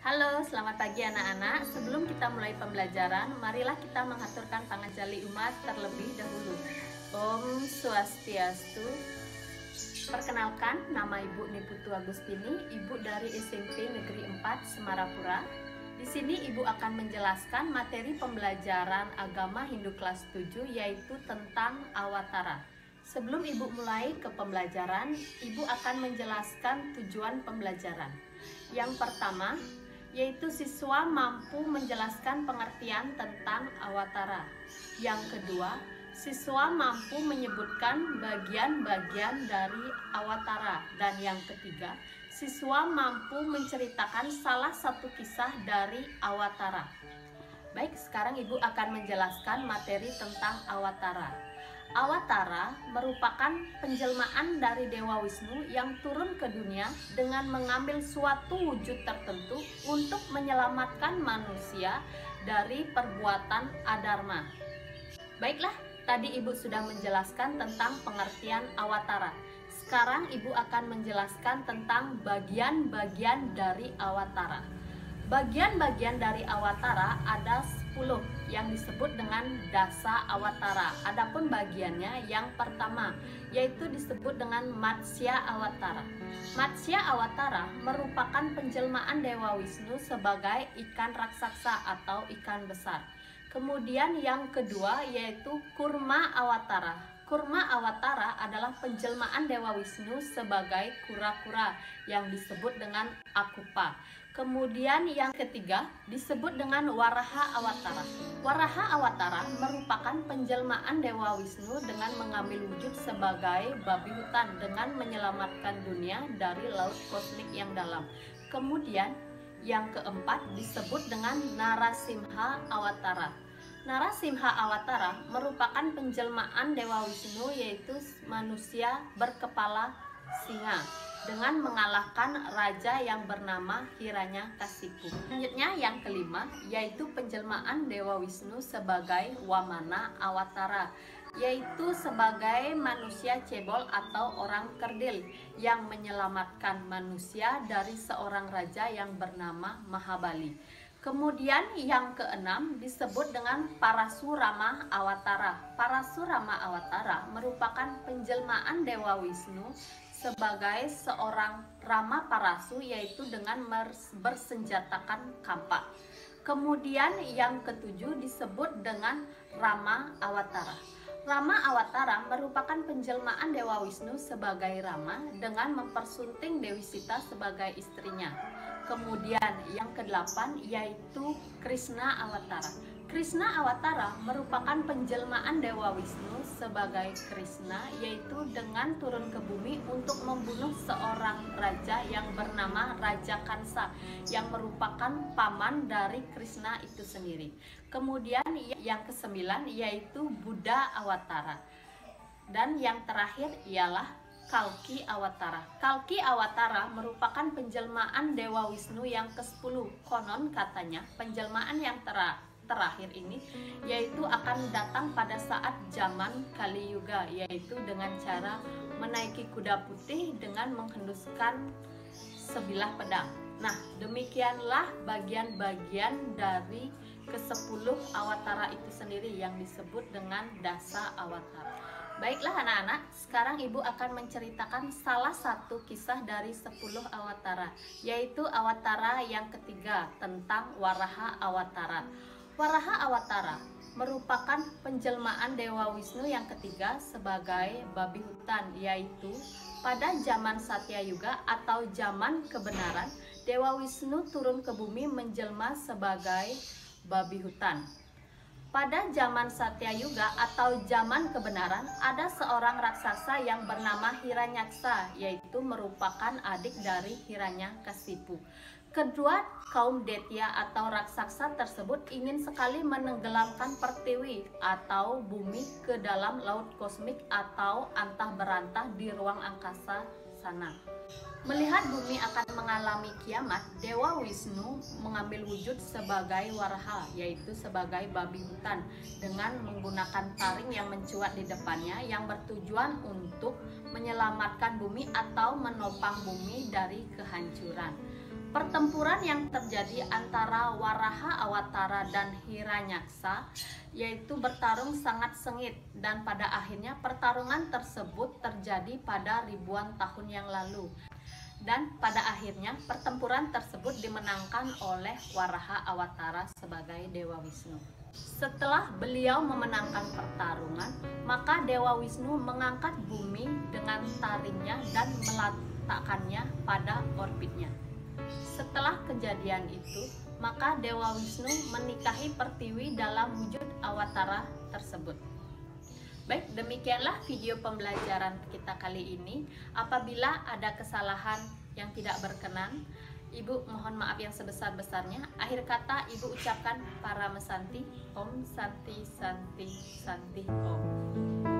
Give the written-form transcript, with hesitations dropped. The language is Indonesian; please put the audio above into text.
Halo, selamat pagi anak-anak. Sebelum kita mulai pembelajaran, marilah kita mengaturkan panganjali umat terlebih dahulu. Om Swastiastu. Perkenalkan, nama Ibu Niputu Agustini, Ibu dari SMP Negeri 4 Semarapura. Di sini Ibu akan menjelaskan materi pembelajaran agama Hindu kelas 7, yaitu tentang Awatara. Sebelum Ibu mulai ke pembelajaran, Ibu akan menjelaskan tujuan pembelajaran. Yang pertama, yaitu siswa mampu menjelaskan pengertian tentang Awatara. Yang kedua, siswa mampu menyebutkan bagian-bagian dari Awatara. Dan yang ketiga, siswa mampu menceritakan salah satu kisah dari Awatara. Baik, sekarang Ibu akan menjelaskan materi tentang Awatara. Awatara merupakan penjelmaan dari Dewa Wisnu yang turun ke dunia dengan mengambil suatu wujud tertentu untuk menyelamatkan manusia dari perbuatan adharma. Baiklah, tadi Ibu sudah menjelaskan tentang pengertian Awatara. Sekarang Ibu akan menjelaskan tentang bagian-bagian dari Awatara. Bagian-bagian dari Awatara ada 10 yang disebut dengan Dasa Awatara. Adapun bagiannya yang pertama yaitu disebut dengan Matsya Awatara. Matsya Awatara merupakan penjelmaan Dewa Wisnu sebagai ikan raksasa atau ikan besar. Kemudian yang kedua yaitu Kurma Awatara. Kurma Awatara adalah penjelmaan Dewa Wisnu sebagai kura-kura yang disebut dengan Akupa. Kemudian yang ketiga disebut dengan Waraha Awatara. Waraha Awatara merupakan penjelmaan Dewa Wisnu dengan mengambil wujud sebagai babi hutan dengan menyelamatkan dunia dari laut kosmik yang dalam. Kemudian yang keempat disebut dengan Narasimha Awatara. Narasimha Awatara merupakan penjelmaan Dewa Wisnu yaitu manusia berkepala singa dengan mengalahkan raja yang bernama Hiranyakasipu. Selanjutnya yang kelima yaitu penjelmaan Dewa Wisnu sebagai Wamana Awatara, yaitu sebagai manusia cebol atau orang kerdil yang menyelamatkan manusia dari seorang raja yang bernama Mahabali. Kemudian yang keenam disebut dengan Parasurama Awatara. Parasurama Awatara merupakan penjelmaan Dewa Wisnu sebagai seorang Rama Parasu, yaitu dengan bersenjatakan kampak. Kemudian yang ketujuh disebut dengan Rama Awatara. Rama Awatara merupakan penjelmaan Dewa Wisnu sebagai Rama dengan mempersunting Dewi Sita sebagai istrinya. Kemudian yang kedelapan yaitu Krishna Awatara. Krishna Awatara merupakan penjelmaan Dewa Wisnu sebagai Krishna, yaitu dengan turun ke bumi untuk membunuh seorang raja yang bernama Raja Kansa yang merupakan paman dari Krishna itu sendiri. Kemudian yang kesembilan yaitu Buddha Awatara. Dan yang terakhir ialah Kalki Awatara. Kalki Awatara merupakan penjelmaan Dewa Wisnu yang ke-10. Konon katanya penjelmaan yang terakhir ini yaitu akan datang pada saat zaman Kali Yuga, yaitu dengan cara menaiki kuda putih dengan menghembuskan sebilah pedang. Nah, demikianlah bagian-bagian dari ke-10 Awatara itu sendiri yang disebut dengan Dasa Awatara. Baiklah anak-anak, sekarang Ibu akan menceritakan salah satu kisah dari 10 Awatara, yaitu Awatara yang ketiga tentang Waraha Awatara. Waraha Awatara merupakan penjelmaan Dewa Wisnu yang ketiga sebagai babi hutan, yaitu pada zaman Satya Yuga atau zaman kebenaran, Dewa Wisnu turun ke bumi menjelma sebagai babi hutan. Pada zaman Satya Yuga atau zaman kebenaran, ada seorang raksasa yang bernama Hiranyaksa, yaitu merupakan adik dari Hiranyakasipu. Kedua kaum Detya atau raksasa tersebut ingin sekali menenggelamkan Pertiwi atau bumi ke dalam laut kosmik atau antah berantah di ruang angkasa sana. Melihat bumi akan mengalami kiamat, Dewa Wisnu mengambil wujud sebagai Waraha, yaitu sebagai babi hutan, dengan menggunakan taring yang mencuat di depannya yang bertujuan untuk menyelamatkan bumi atau menopang bumi dari kehancuran. Pertempuran yang terjadi antara Waraha Awatara dan Hiranyaksa yaitu bertarung sangat sengit, dan pada akhirnya pertarungan tersebut terjadi pada ribuan tahun yang lalu. Dan pada akhirnya pertempuran tersebut dimenangkan oleh Waraha Awatara sebagai Dewa Wisnu. Setelah beliau memenangkan pertarungan, maka Dewa Wisnu mengangkat bumi dengan taringnya dan meletakkannya pada orbitnya. Setelah kejadian itu, maka Dewa Wisnu menikahi Pertiwi dalam wujud Awatara tersebut. Baik, demikianlah video pembelajaran kita kali ini. Apabila ada kesalahan yang tidak berkenan, Ibu mohon maaf yang sebesar-besarnya. Akhir kata Ibu ucapkan para mesanti, Om Santi Santi Santi Om.